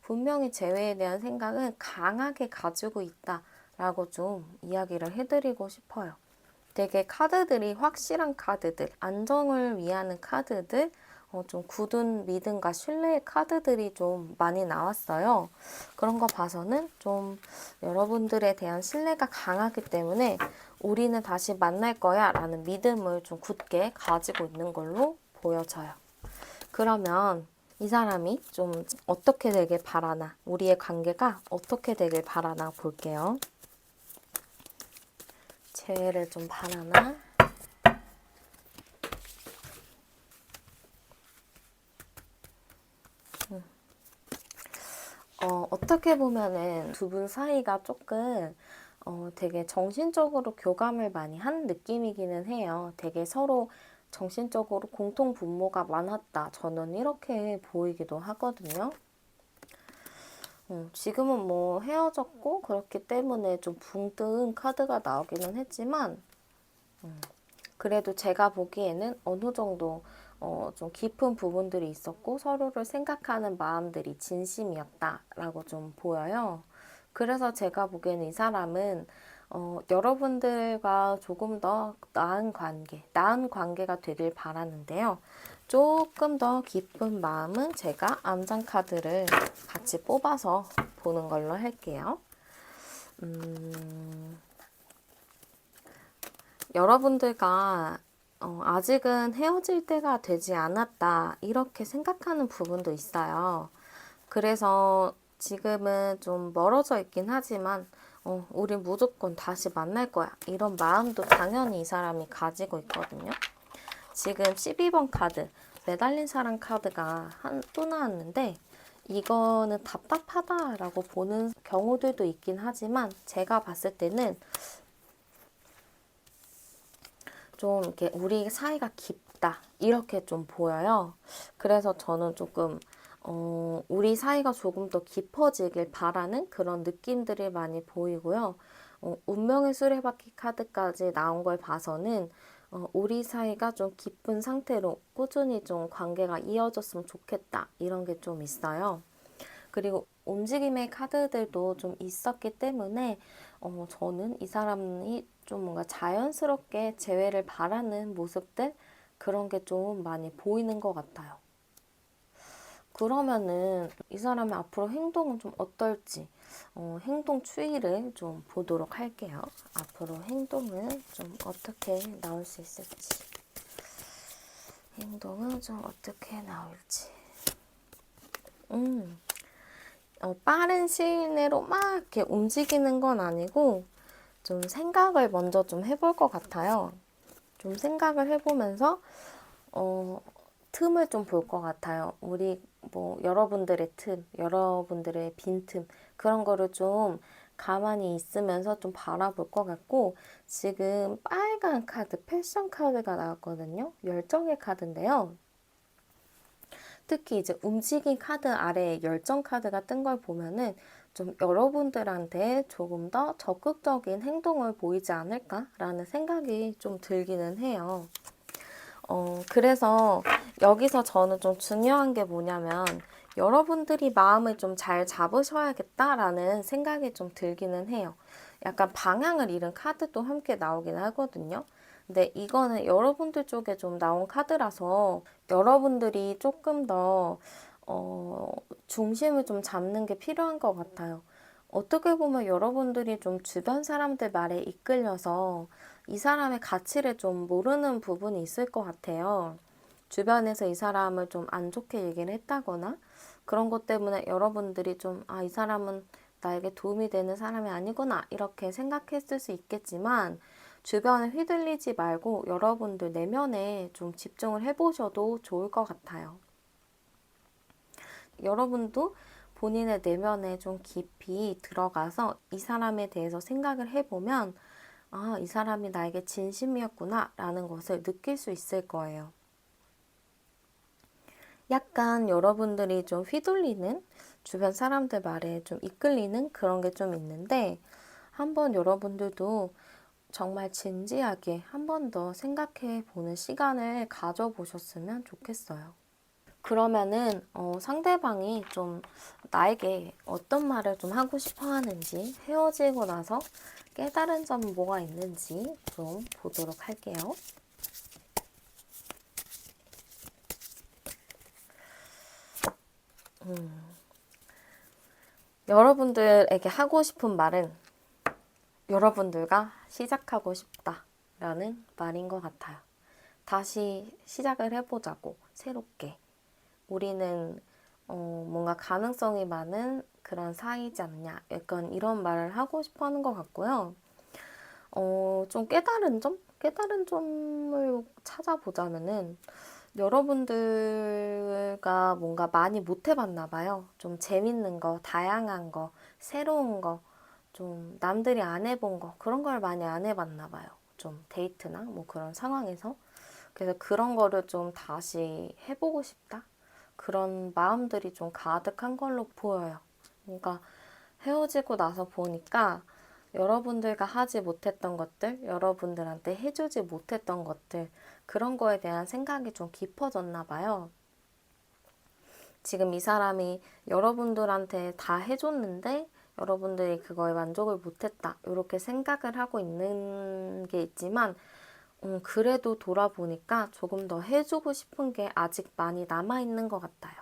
분명히 재회에 대한 생각은 강하게 가지고 있다. 라고 좀 이야기를 해드리고 싶어요. 되게 카드들이 확실한 카드들, 안정을 위하는 카드들, 좀 굳은 믿음과 신뢰의 카드들이 좀 많이 나왔어요. 그런 거 봐서는 좀 여러분들에 대한 신뢰가 강하기 때문에 우리는 다시 만날 거야 라는 믿음을 좀 굳게 가지고 있는 걸로 보여져요. 그러면 이 사람이 좀 어떻게 되길 바라나, 우리의 관계가 어떻게 되길 바라나 볼게요. 재회를 좀 바라나? 어떻게 보면은 두 분 사이가 조금 되게 정신적으로 교감을 많이 한 느낌이기는 해요. 되게 서로 정신적으로 공통 분모가 많았다. 저는 이렇게 보이기도 하거든요. 지금은 뭐 헤어졌고 그렇기 때문에 좀 붕 뜬 카드가 나오기는 했지만 그래도 제가 보기에는 어느 정도 좀 깊은 부분들이 있었고 서로를 생각하는 마음들이 진심이었다라고 좀 보여요. 그래서 제가 보기에는 이 사람은 여러분들과 조금 더 나은 관계가 되길 바라는데요. 조금 더 깊은 마음은 제가 암장 카드를 같이 뽑아서 보는 걸로 할게요. 여러분들과 아직은 헤어질 때가 되지 않았다 이렇게 생각하는 부분도 있어요. 그래서 지금은 좀 멀어져 있긴 하지만 우린 무조건 다시 만날 거야 이런 마음도 당연히 이 사람이 가지고 있거든요. 지금 12번 카드 매달린 사랑 카드가 또 나왔는데 이거는 답답하다라고 보는 경우들도 있긴 하지만 제가 봤을 때는 좀 이렇게 우리 사이가 깊다 이렇게 좀 보여요. 그래서 저는 조금 우리 사이가 조금 더 깊어지길 바라는 그런 느낌들이 많이 보이고요. 운명의 수레바퀴 카드까지 나온 걸 봐서는 우리 사이가 좀 깊은 상태로 꾸준히 좀 관계가 이어졌으면 좋겠다 이런 게 좀 있어요. 그리고 움직임의 카드들도 좀 있었기 때문에 저는 이 사람이 좀 뭔가 자연스럽게 재회를 바라는 모습들 그런 게 좀 많이 보이는 것 같아요. 그러면은 이 사람의 앞으로 행동은 좀 어떨지 행동 추이를 좀 보도록 할게요. 앞으로 행동은 좀 어떻게 나올 수 있을지 행동은 좀 어떻게 나올지 빠른 시일 내로 막 이렇게 움직이는 건 아니고 좀 생각을 먼저 좀 해볼 것 같아요. 좀 생각을 해보면서 틈을 좀 볼 것 같아요. 우리 뭐 여러분들의 틈, 여러분들의 빈틈 그런 거를 좀 가만히 있으면서 좀 바라볼 것 같고 지금 빨간 카드, 패션 카드가 나왔거든요. 열정의 카드인데요. 특히 이제 움직인 카드 아래에 열정 카드가 뜬 걸 보면은 좀 여러분들한테 조금 더 적극적인 행동을 보이지 않을까라는 생각이 좀 들기는 해요. 그래서 여기서 저는 좀 중요한 게 뭐냐면 여러분들이 마음을 좀 잘 잡으셔야겠다라는 생각이 좀 들기는 해요. 약간 방향을 잃은 카드도 함께 나오긴 하거든요. 근데 이거는 여러분들 쪽에 좀 나온 카드라서 여러분들이 조금 더 중심을 좀 잡는 게 필요한 것 같아요. 어떻게 보면 여러분들이 좀 주변 사람들 말에 이끌려서 이 사람의 가치를 좀 모르는 부분이 있을 것 같아요. 주변에서 이 사람을 좀 안 좋게 얘기를 했다거나 그런 것 때문에 여러분들이 좀, 아, 이 사람은 나에게 도움이 되는 사람이 아니구나, 이렇게 생각했을 수 있겠지만, 주변에 휘둘리지 말고 여러분들 내면에 좀 집중을 해보셔도 좋을 것 같아요. 여러분도 본인의 내면에 좀 깊이 들어가서 이 사람에 대해서 생각을 해보면, 아, 이 사람이 나에게 진심이었구나 라는 것을 느낄 수 있을 거예요. 약간 여러분들이 좀 휘둘리는, 주변 사람들 말에 좀 이끌리는 그런 게 좀 있는데, 한번 여러분들도 정말 진지하게 한 번 더 생각해 보는 시간을 가져보셨으면 좋겠어요. 그러면은 상대방이 좀 나에게 어떤 말을 좀 하고 싶어 하는지, 헤어지고 나서 깨달은 점은 뭐가 있는지 좀 보도록 할게요. 여러분들에게 하고 싶은 말은 여러분들과 시작하고 싶다라는 말인 것 같아요. 다시 시작을 해보자고, 새롭게. 우리는 뭔가 가능성이 많은 그런 사이지 않냐, 약간 이런 말을 하고 싶어 하는 것 같고요. 좀 깨달은 점? 깨달은 점을 찾아보자면은 여러분들과 뭔가 많이 못 해봤나 봐요. 좀 재밌는 거, 다양한 거, 새로운 거, 좀 남들이 안 해본 거, 그런 걸 많이 안 해봤나 봐요. 좀 데이트나 뭐 그런 상황에서. 그래서 그런 거를 좀 다시 해보고 싶다? 그런 마음들이 좀 가득한 걸로 보여요. 그러니까 헤어지고 나서 보니까 여러분들과 하지 못했던 것들, 여러분들한테 해주지 못했던 것들, 그런 거에 대한 생각이 좀 깊어졌나 봐요. 지금 이 사람이 여러분들한테 다 해줬는데 여러분들이 그거에 만족을 못했다, 이렇게 생각을 하고 있는 게 있지만, 그래도 돌아보니까 조금 더 해주고 싶은 게 아직 많이 남아있는 것 같아요.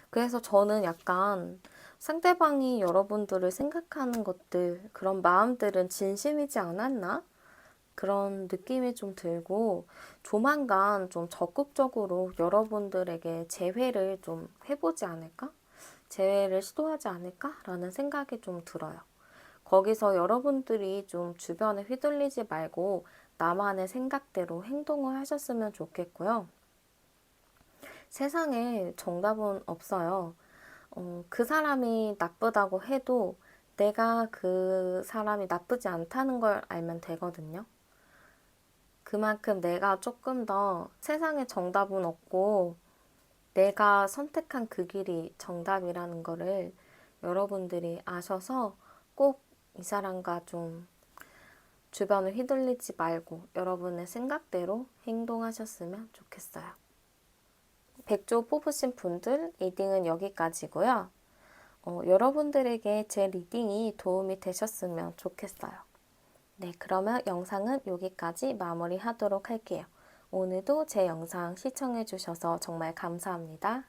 그래서 저는 약간 상대방이 여러분들을 생각하는 것들, 그런 마음들은 진심이지 않았나? 그런 느낌이 좀 들고, 조만간 좀 적극적으로 여러분들에게 재회를 좀 해보지 않을까? 재회를 시도하지 않을까라는 생각이 좀 들어요. 거기서 여러분들이 좀 주변에 휘둘리지 말고 나만의 생각대로 행동을 하셨으면 좋겠고요. 세상에 정답은 없어요. 그 사람이 나쁘다고 해도 내가 그 사람이 나쁘지 않다는 걸 알면 되거든요. 그만큼 내가 조금 더 세상에 정답은 없고 내가 선택한 그 길이 정답이라는 거를 여러분들이 아셔서 꼭 이 사람과 좀 주변을 휘둘리지 말고 여러분의 생각대로 행동하셨으면 좋겠어요. 백조 뽑으신 분들 리딩은 여기까지고요. 여러분들에게 제 리딩이 도움이 되셨으면 좋겠어요. 네, 그러면 영상은 여기까지 마무리하도록 할게요. 오늘도 제 영상 시청해주셔서 정말 감사합니다.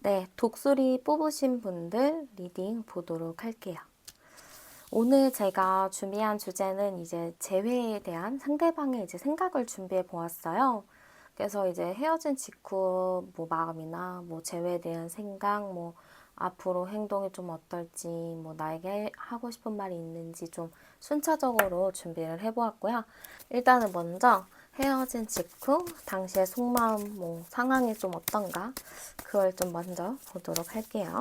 네, 독수리 뽑으신 분들 리딩 보도록 할게요. 오늘 제가 준비한 주제는 이제 재회에 대한 상대방의 이제 생각을 준비해 보았어요. 그래서 이제 헤어진 직후 뭐 마음이나 뭐 재회에 대한 생각, 뭐 앞으로 행동이 좀 어떨지, 뭐 나에게 하고 싶은 말이 있는지 좀 순차적으로 준비를 해보았고요. 일단은 먼저 헤어진 직후 당시의 속마음, 뭐 상황이 좀 어떤가, 그걸 좀 먼저 보도록 할게요.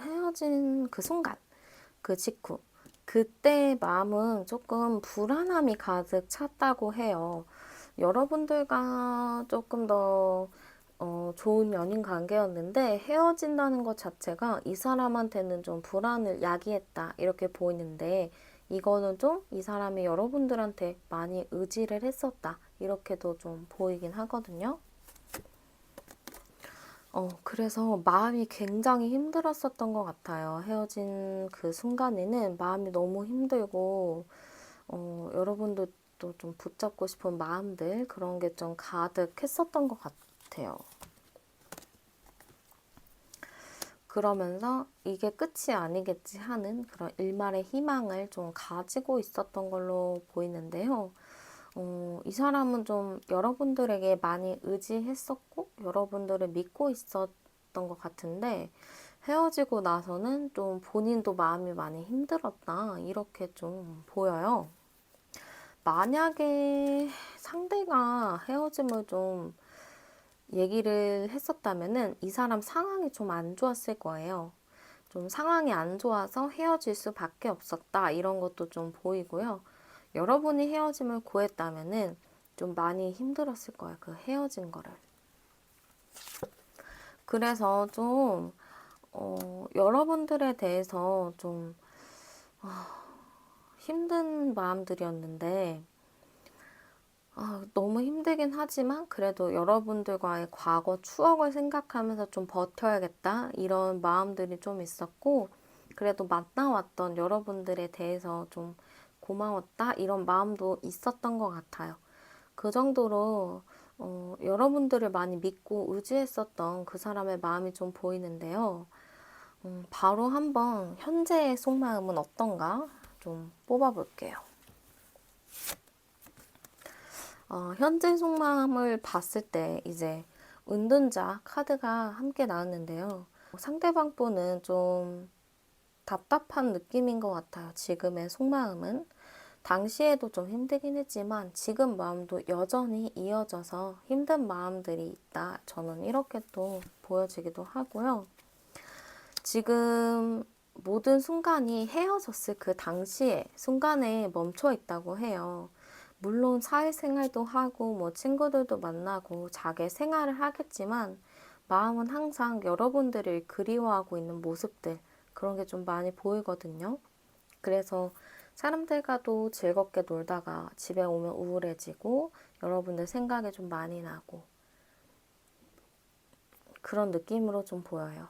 헤어진 그 순간, 그 직후, 그때의 마음은 조금 불안함이 가득 찼다고 해요. 여러분들과 조금 더 좋은 연인 관계였는데 헤어진다는 것 자체가 이 사람한테는 좀 불안을 야기했다, 이렇게 보이는데, 이거는 좀 이 사람이 여러분들한테 많이 의지를 했었다, 이렇게도 좀 보이긴 하거든요. 그래서 마음이 굉장히 힘들었었던 것 같아요. 헤어진 그 순간에는 마음이 너무 힘들고, 여러분도 또 좀 붙잡고 싶은 마음들 그런 게 좀 가득했었던 것 같아요. 그러면서 이게 끝이 아니겠지 하는 그런 일말의 희망을 좀 가지고 있었던 걸로 보이는데요. 이 사람은 좀 여러분들에게 많이 의지했었고 여러분들을 믿고 있었던 것 같은데 헤어지고 나서는 좀 본인도 마음이 많이 힘들었다 이렇게 좀 보여요. 만약에 상대가 헤어짐을 좀 얘기를 했었다면은 이 사람 상황이 좀 안 좋았을 거예요. 좀 상황이 안 좋아서 헤어질 수밖에 없었다 이런 것도 좀 보이고요. 여러분이 헤어짐을 구했다면은 좀 많이 힘들었을 거예요. 그 헤어진 거를. 그래서 좀 여러분들에 대해서 좀 힘든 마음들이었는데 너무 힘들긴 하지만 그래도 여러분들과의 과거 추억을 생각하면서 좀 버텨야겠다 이런 마음들이 좀 있었고 그래도 만나왔던 여러분들에 대해서 좀 고마웠다 이런 마음도 있었던 것 같아요. 그 정도로 여러분들을 많이 믿고 의지했었던 그 사람의 마음이 좀 보이는데요. 바로 한번 현재의 속마음은 어떤가 좀 뽑아볼게요. 현재 속마음을 봤을 때 이제 은둔자 카드가 함께 나왔는데요. 상대방 분은 좀 답답한 느낌인 것 같아요. 지금의 속마음은. 당시에도 좀 힘들긴 했지만 지금 마음도 여전히 이어져서 힘든 마음들이 있다. 저는 이렇게 또 보여지기도 하고요. 지금 모든 순간이 헤어졌을 그 당시에 순간에 멈춰 있다고 해요. 물론 사회생활도 하고 뭐 친구들도 만나고 자기 생활을 하겠지만 마음은 항상 여러분들을 그리워하고 있는 모습들 그런 게 좀 많이 보이거든요. 그래서 사람들과도 즐겁게 놀다가 집에 오면 우울해지고 여러분들 생각이 좀 많이 나고 그런 느낌으로 좀 보여요.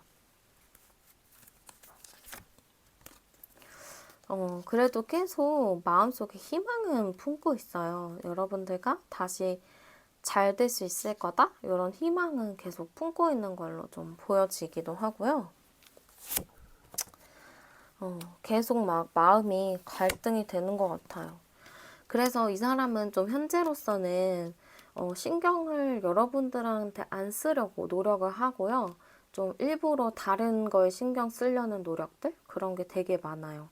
그래도 계속 마음속에 희망은 품고 있어요. 여러분들과 다시 잘 될 수 있을 거다? 이런 희망은 계속 품고 있는 걸로 좀 보여지기도 하고요. 계속 막 마음이 갈등이 되는 것 같아요. 그래서 이 사람은 좀 현재로서는 신경을 여러분들한테 안 쓰려고 노력을 하고요. 좀 일부러 다른 거에 신경 쓰려는 노력들? 그런 게 되게 많아요.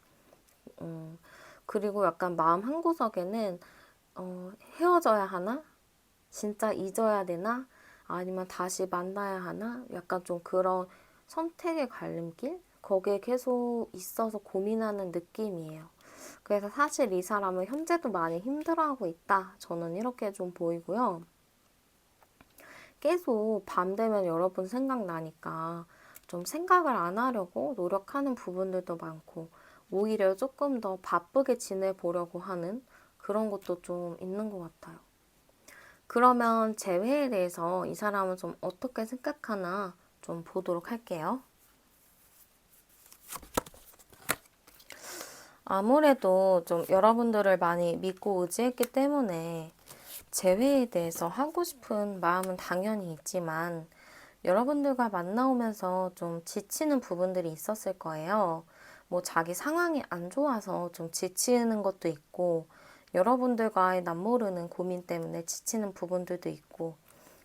그리고 약간 마음 한구석에는 헤어져야 하나? 진짜 잊어야 되나? 아니면 다시 만나야 하나? 약간 좀 그런 선택의 갈림길? 거기에 계속 있어서 고민하는 느낌이에요. 그래서 사실 이 사람은 현재도 많이 힘들어하고 있다. 저는 이렇게 좀 보이고요. 계속 밤 되면 여러분 생각나니까 좀 생각을 안 하려고 노력하는 부분들도 많고 오히려 조금 더 바쁘게 지내보려고 하는 그런 것도 좀 있는 것 같아요. 그러면 재회에 대해서 이 사람은 좀 어떻게 생각하나 좀 보도록 할게요. 아무래도 좀 여러분들을 많이 믿고 의지했기 때문에 재회에 대해서 하고 싶은 마음은 당연히 있지만 여러분들과 만나오면서 좀 지치는 부분들이 있었을 거예요. 뭐 자기 상황이 안 좋아서 좀 지치는 것도 있고 여러분들과의 남모르는 고민 때문에 지치는 부분들도 있고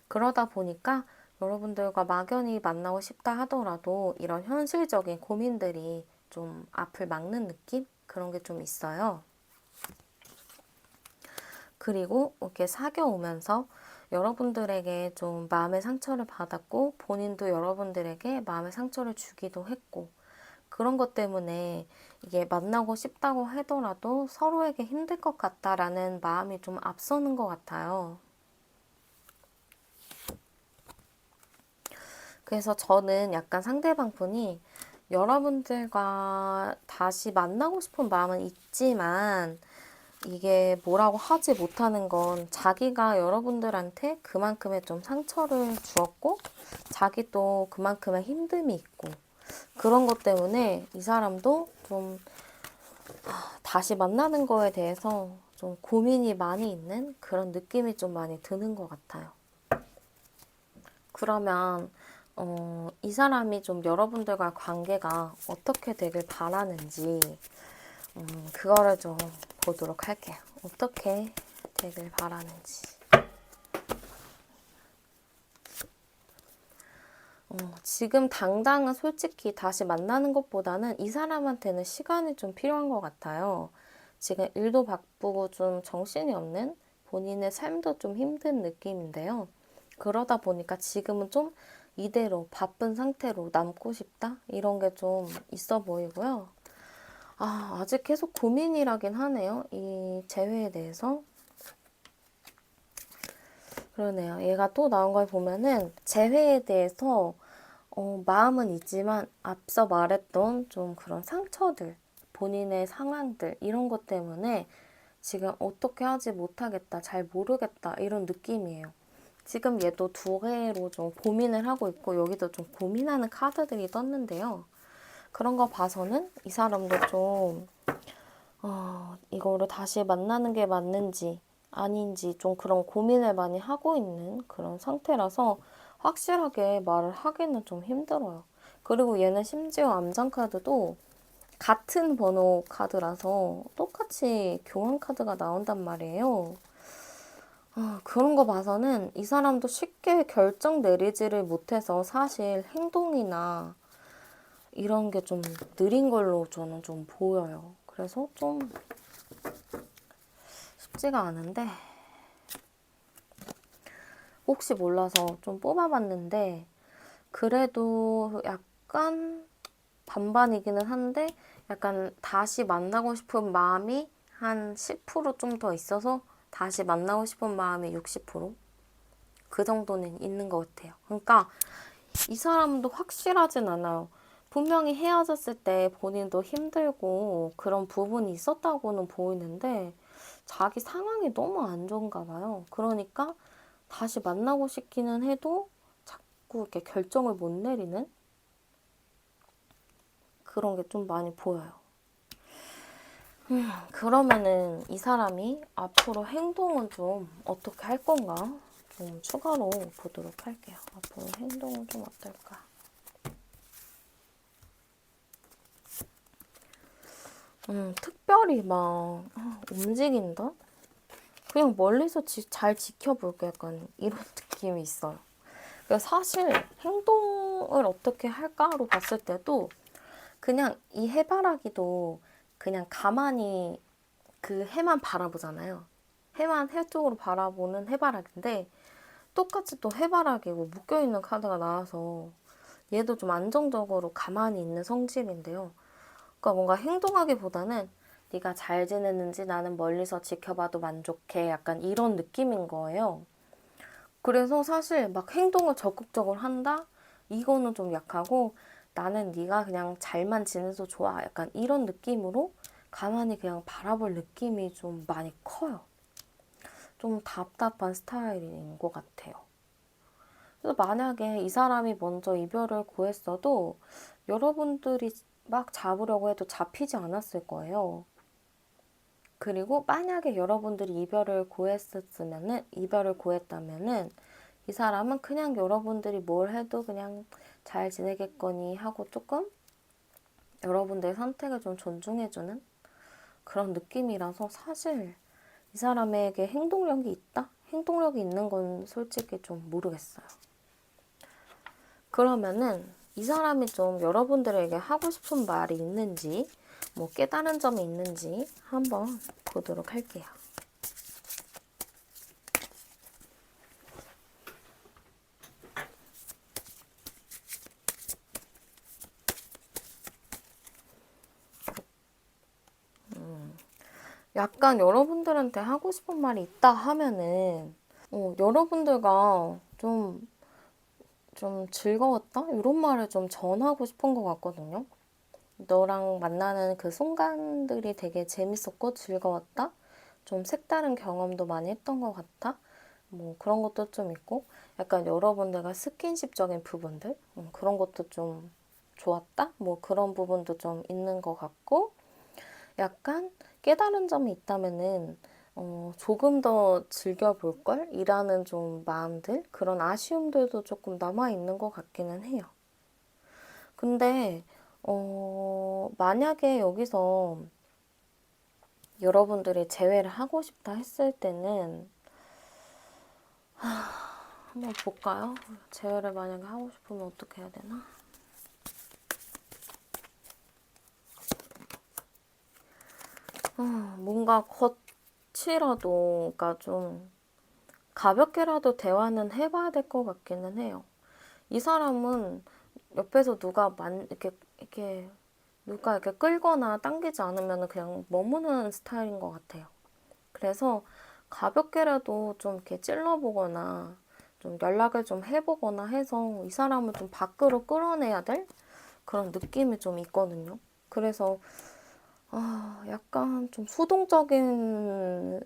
그러다 보니까 여러분들과 막연히 만나고 싶다 하더라도 이런 현실적인 고민들이 좀 앞을 막는 느낌? 그런 게 좀 있어요. 그리고 이렇게 사귀어 오면서 여러분들에게 좀 마음의 상처를 받았고 본인도 여러분들에게 마음의 상처를 주기도 했고 그런 것 때문에 이게 만나고 싶다고 하더라도 서로에게 힘들 것 같다라는 마음이 좀 앞서는 것 같아요. 그래서 저는 약간 상대방 분이 여러분들과 다시 만나고 싶은 마음은 있지만 이게 뭐라고 하지 못하는 건 자기가 여러분들한테 그만큼의 좀 상처를 주었고 자기도 그만큼의 힘듦이 있고 그런 것 때문에 이 사람도 좀 다시 만나는 거에 대해서 좀 고민이 많이 있는 그런 느낌이 좀 많이 드는 것 같아요. 그러면 이 사람이 좀 여러분들과 관계가 어떻게 되길 바라는지 그거를 좀 보도록 할게요. 어떻게 되길 바라는지. 지금 당장은 솔직히 다시 만나는 것보다는 이 사람한테는 시간이 좀 필요한 것 같아요. 지금 일도 바쁘고 좀 정신이 없는 본인의 삶도 좀 힘든 느낌인데요. 그러다 보니까 지금은 좀 이대로 바쁜 상태로 남고 싶다? 이런 게 좀 있어 보이고요. 아직 계속 고민이라긴 하네요. 이 재회에 대해서. 그러네요. 얘가 또 나온 걸 보면은 재회에 대해서 마음은 있지만 앞서 말했던 좀 그런 상처들, 본인의 상황들 이런 것 때문에 지금 어떻게 하지 못하겠다, 잘 모르겠다 이런 느낌이에요. 지금 얘도 두 개로 좀 고민을 하고 있고 여기도 좀 고민하는 카드들이 떴는데요. 그런 거 봐서는 이 사람도 좀 이거를 다시 만나는 게 맞는지 아닌지 좀 그런 고민을 많이 하고 있는 그런 상태라서 확실하게 말을 하기는 좀 힘들어요. 그리고 얘는 심지어 암장 카드도 같은 번호 카드라서 똑같이 교환 카드가 나온단 말이에요. 그런 거 봐서는 이 사람도 쉽게 결정 내리지를 못해서 사실 행동이나 이런 게 좀 느린 걸로 저는 좀 보여요. 그래서 좀 쉽지가 않은데 혹시 몰라서 좀 뽑아봤는데 그래도 약간 반반이기는 한데 약간 다시 만나고 싶은 마음이 한 10% 좀 더 있어서 다시 만나고 싶은 마음이 60%그 정도는 있는 것 같아요. 그러니까 이 사람도 확실하진 않아요. 분명히 헤어졌을 때 본인도 힘들고 그런 부분이 있었다고는 보이는데 자기 상황이 너무 안 좋은가 봐요. 그러니까 다시 만나고 싶기는 해도 자꾸 이렇게 결정을 못 내리는 그런 게 좀 많이 보여요. 그러면은 이 사람이 앞으로 행동은 좀 어떻게 할 건가? 좀 추가로 보도록 할게요. 앞으로 행동은 좀 어떨까? 특별히 막 움직인다? 그냥 멀리서 잘 지켜볼게 약간 이런 느낌이 있어요. 그래서 사실 행동을 어떻게 할까로 봤을 때도 그냥 이 해바라기도 그냥 가만히 그 해만 바라보잖아요. 해 쪽으로 바라보는 해바라기인데 똑같이 또 해바라기고 묶여있는 카드가 나와서 얘도 좀 안정적으로 가만히 있는 성질인데요. 그러니까 뭔가 행동하기보다는 네가 잘 지내는지 나는 멀리서 지켜봐도 만족해. 약간 이런 느낌인 거예요. 그래서 사실 막 행동을 적극적으로 한다? 이거는 좀 약하고 나는 네가 그냥 잘만 지내서 좋아. 약간 이런 느낌으로 가만히 그냥 바라볼 느낌이 좀 많이 커요. 좀 답답한 스타일인 것 같아요. 그래서 만약에 이 사람이 먼저 이별을 구했어도 여러분들이 막 잡으려고 해도 잡히지 않았을 거예요. 그리고 만약에 여러분들이 이별을 구했다면은 이 사람은 그냥 여러분들이 뭘 해도 그냥 잘 지내겠거니 하고 조금 여러분들의 선택을 좀 존중해주는 그런 느낌이라서 사실 이 사람에게 행동력이 있다? 행동력이 있는 건 솔직히 좀 모르겠어요. 그러면은 이 사람이 좀 여러분들에게 하고 싶은 말이 있는지 뭐 깨달은 점이 있는지 한번 보도록 할게요. 약간 여러분들한테 하고 싶은 말이 있다 하면은 여러분들과 좀 즐거웠다? 이런 말을 좀 전하고 싶은 것 같거든요. 너랑 만나는 그 순간들이 되게 재밌었고 즐거웠다? 좀 색다른 경험도 많이 했던 것 같아? 뭐 그런 것도 좀 있고 약간 여러분들과 스킨십적인 부분들 그런 것도 좀 좋았다? 뭐 그런 부분도 좀 있는 것 같고 약간 깨달은 점이 있다면은 조금 더 즐겨볼걸? 이라는 좀 마음들? 그런 아쉬움들도 조금 남아있는 것 같기는 해요. 근데, 만약에 여기서 여러분들이 재회를 하고 싶다 했을 때는, 한번 볼까요? 재회를 만약에 하고 싶으면 어떻게 해야 되나? 뭔가 거치라도, 그러니까 좀 가볍게라도 대화는 해봐야 될 것 같기는 해요. 이 사람은 옆에서 누가 이렇게 누가 이렇게 끌거나 당기지 않으면 그냥 머무는 스타일인 것 같아요. 그래서 가볍게라도 좀 이렇게 찔러보거나 좀 연락을 좀 해보거나 해서 이 사람을 좀 밖으로 끌어내야 될 그런 느낌이 좀 있거든요. 그래서 약간 좀 수동적인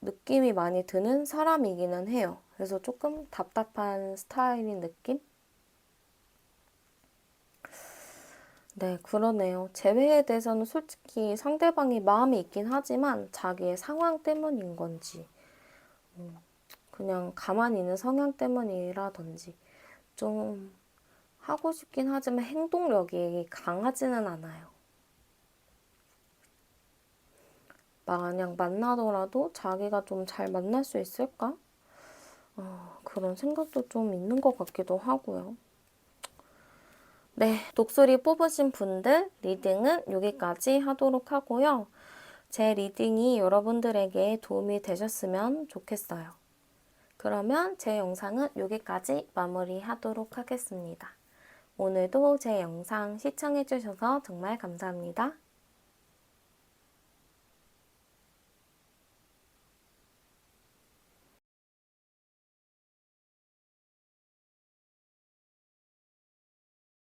느낌이 많이 드는 사람이기는 해요. 그래서 조금 답답한 스타일인 느낌? 네, 그러네요. 재회에 대해서는 솔직히 상대방이 마음이 있긴 하지만 자기의 상황 때문인 건지, 그냥 가만히 있는 성향 때문이라든지, 좀 하고 싶긴 하지만 행동력이 강하지는 않아요. 만약 만나더라도 자기가 좀 잘 만날 수 있을까? 그런 생각도 좀 있는 것 같기도 하고요. 네, 독수리 뽑으신 분들 리딩은 여기까지 하도록 하고요. 제 리딩이 여러분들에게 도움이 되셨으면 좋겠어요. 그러면 제 영상은 여기까지 마무리하도록 하겠습니다. 오늘도 제 영상 시청해주셔서 정말 감사합니다.